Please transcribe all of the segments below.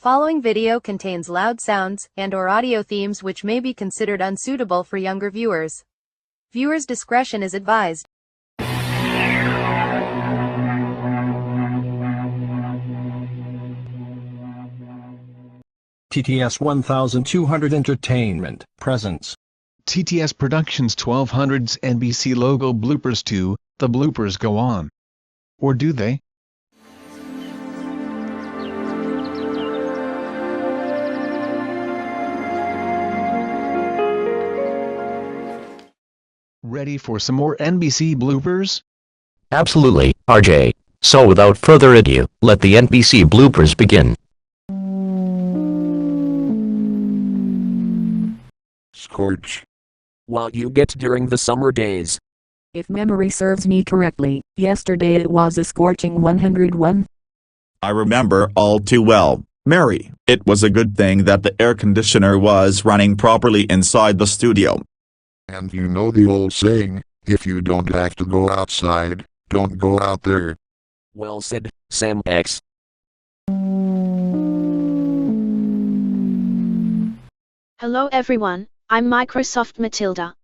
following video contains loud sounds and/or audio themes which may be considered unsuitable for younger viewers. Viewers' discretion is advised. TTS 1200 Entertainment presents TTS Productions 1200's NBC logo bloopers 2, the bloopers go on. Or do they? Ready for some more NBC bloopers? Absolutely, RJ. So without further ado, let the NBC bloopers begin. Scorch. What you get during the summer days. If memory serves me correctly, yesterday it was a scorching 101. I remember all too well, Mary. It was a good thing that the air conditioner was running properly inside the studio. And you know the old saying, if you don't have to go outside, don't go out there. Well said, Sam X. Hello everyone, I'm Microsoft Matilda.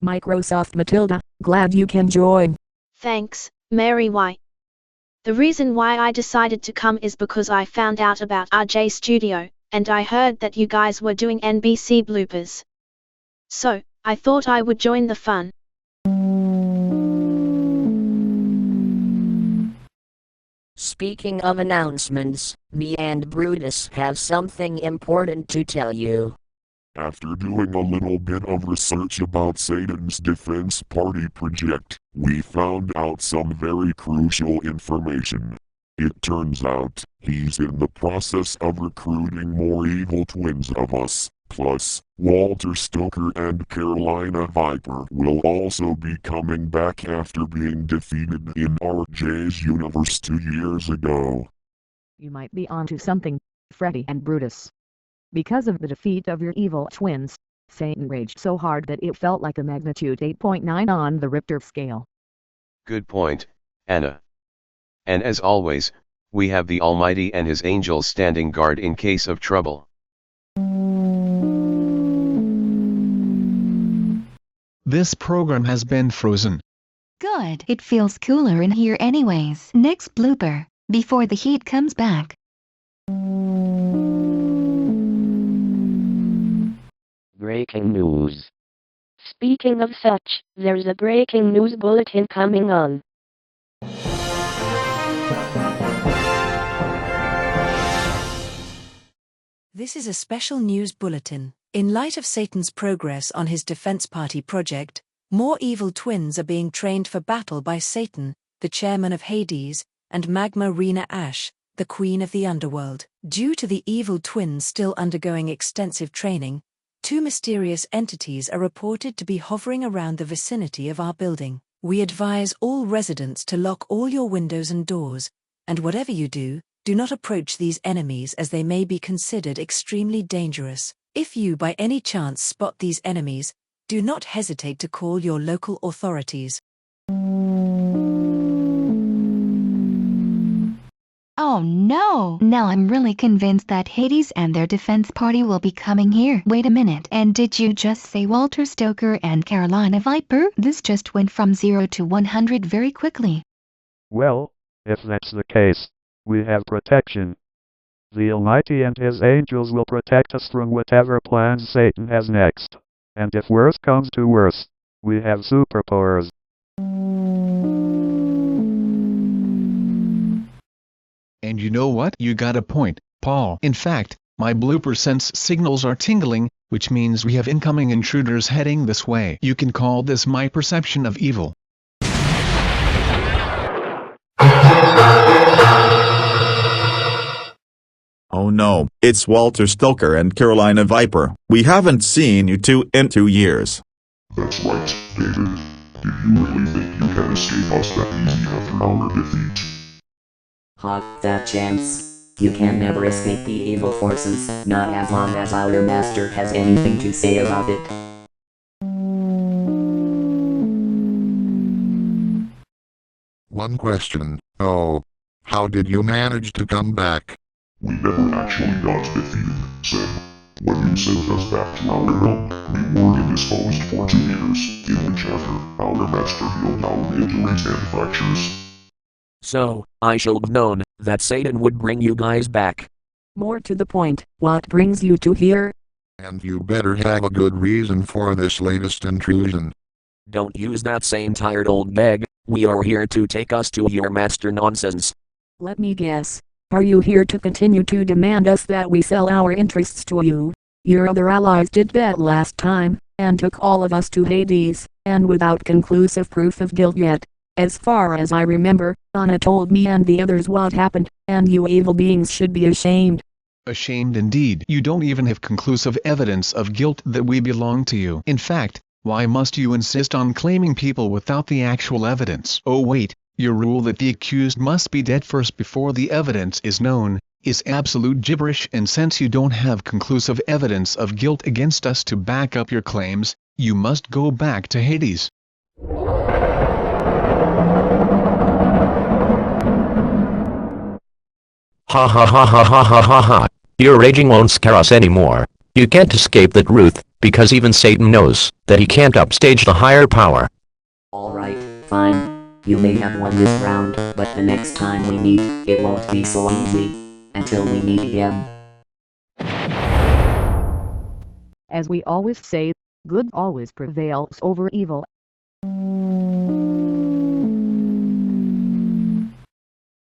Microsoft Matilda, glad you can join. Thanks, Mary. Why? The reason why I decided to come is because I found out about RJ Studio, and I heard that you guys were doing NBC bloopers. So, I thought I would join the fun. Speaking of announcements, me and Brutus have something important to tell you. After doing a little bit of research about Satan's Defense Party project, we found out some very crucial information. It turns out, he's in the process of recruiting more evil twins of us. Plus, Walter Stoker and Carolina Viper will also be coming back after being defeated in RJ's universe 2 years ago. You might be onto something, Freddy and Brutus. Because of the defeat of your evil twins, Satan raged so hard that it felt like a magnitude 8.9 on the Richter scale. Good point, Anna. And as always, we have the Almighty and his angels standing guard in case of trouble. This program has been frozen. Good. It feels cooler in here anyways. Next blooper, before the heat comes back. Breaking news. Speaking of such, there's a breaking news bulletin coming on. This is a special news bulletin. In light of Satan's progress on his Defense Party project, more evil twins are being trained for battle by Satan, the chairman of Hades, and Magma Rena Ash, the queen of the underworld. Due to the evil twins still undergoing extensive training, 2 mysterious entities are reported to be hovering around the vicinity of our building. We advise all residents to lock all your windows and doors, and whatever you do not approach these enemies as they may be considered extremely dangerous. If you by any chance spot these enemies, do not hesitate to call your local authorities. Oh no! Now I'm really convinced that Hades and their defense party will be coming here. Wait a minute, and did you just say Walter Stoker and Carolina Viper? This just went from 0 to 100 very quickly. Well, if that's the case, we have protection. The Almighty and his angels will protect us from whatever plans Satan has next. And if worse comes to worse, we have superpowers. And you know what? You got a point, Paul. In fact, my blooper sense signals are tingling, which means we have incoming intruders heading this way. You can call this my perception of evil. Oh no, it's Walter Stoker and Carolina Viper. We haven't seen you two in 2 years. That's right, David. Do you really think you can escape us that easy after our defeat? Hot that chance. You can never escape the evil forces, not as long as our master has anything to say about it. One question. Oh. How did you manage to come back? We never actually got defeated, Sam. When you sent us back to our realm, we were indisposed for 2 years, in which after our master healed our injuries and fractures. So, I should have known that Satan would bring you guys back. More to the point, what brings you to here? And you better have a good reason for this latest intrusion. Don't use that same tired old bag. We are here to take us to your master nonsense. Let me guess. Are you here to continue to demand us that we sell our interests to you? Your other allies did that last time, and took all of us to Hades, and without conclusive proof of guilt yet. As far as I remember, Anna told me and the others what happened, and you evil beings should be ashamed. Ashamed indeed. You don't even have conclusive evidence of guilt that we belong to you. In fact, why must you insist on claiming people without the actual evidence? Oh wait, your rule that the accused must be dead first before the evidence is known, is absolute gibberish, and since you don't have conclusive evidence of guilt against us to back up your claims, you must go back to Hades. Ha ha ha ha ha ha ha ha. Your raging won't scare us anymore. You can't escape the truth, because even Satan knows that he can't upstage the higher power. Alright, fine. You may have won this round, but the next time we meet, it won't be so easy. Until we meet again. As we always say, good always prevails over evil.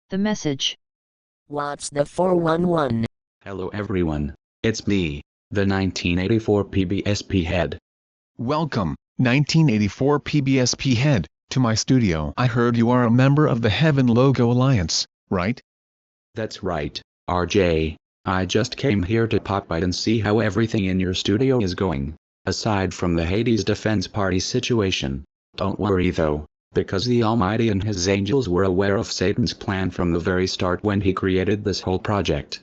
The message. What's the 411? Hello everyone, it's me, the 1984 PBS P head. Welcome, 1984 PBS P head, to my studio. I heard you are a member of the Heaven Logo Alliance, right? That's right, RJ. I just came here to pop by and see how everything in your studio is going, aside from the Hades Defense Party situation. Don't worry though, because the Almighty and his angels were aware of Satan's plan from the very start when he created this whole project.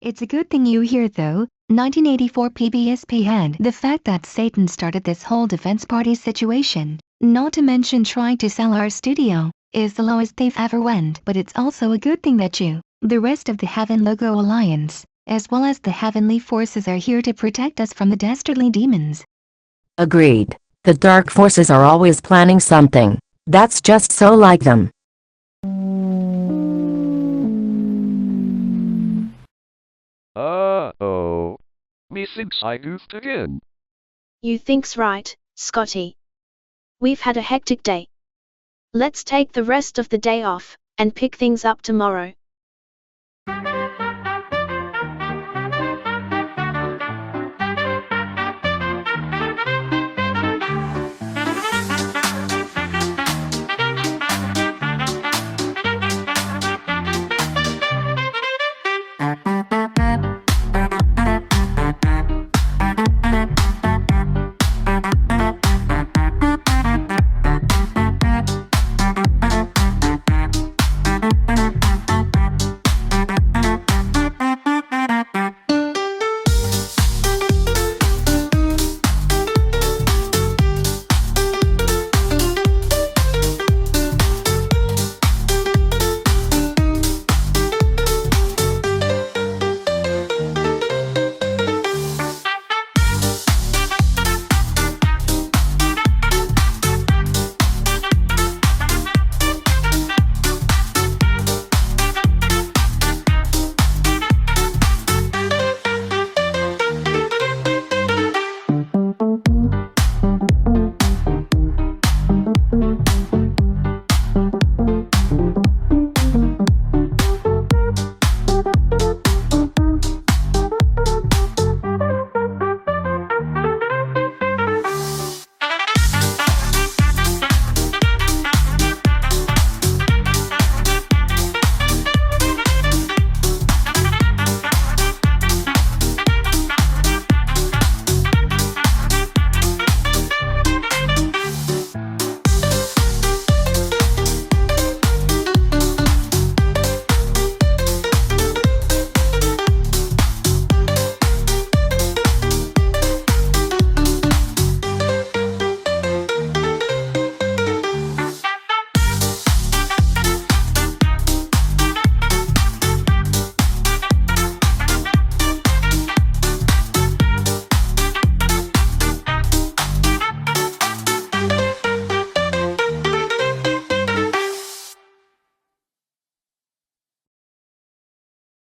It's a good thing you're here though, 1984 PBSP head. The fact that Satan started this whole defense party situation, not to mention trying to sell our studio, is the lowest they've ever went. But it's also a good thing that you, the rest of the Heaven Logo Alliance, as well as the heavenly forces are here to protect us from the dastardly demons. Agreed. The dark forces are always planning something. That's just so like them. Uh-oh. Me thinks I goofed again. You think's right, Scotty. We've had a hectic day. Let's take the rest of the day off, and pick things up tomorrow.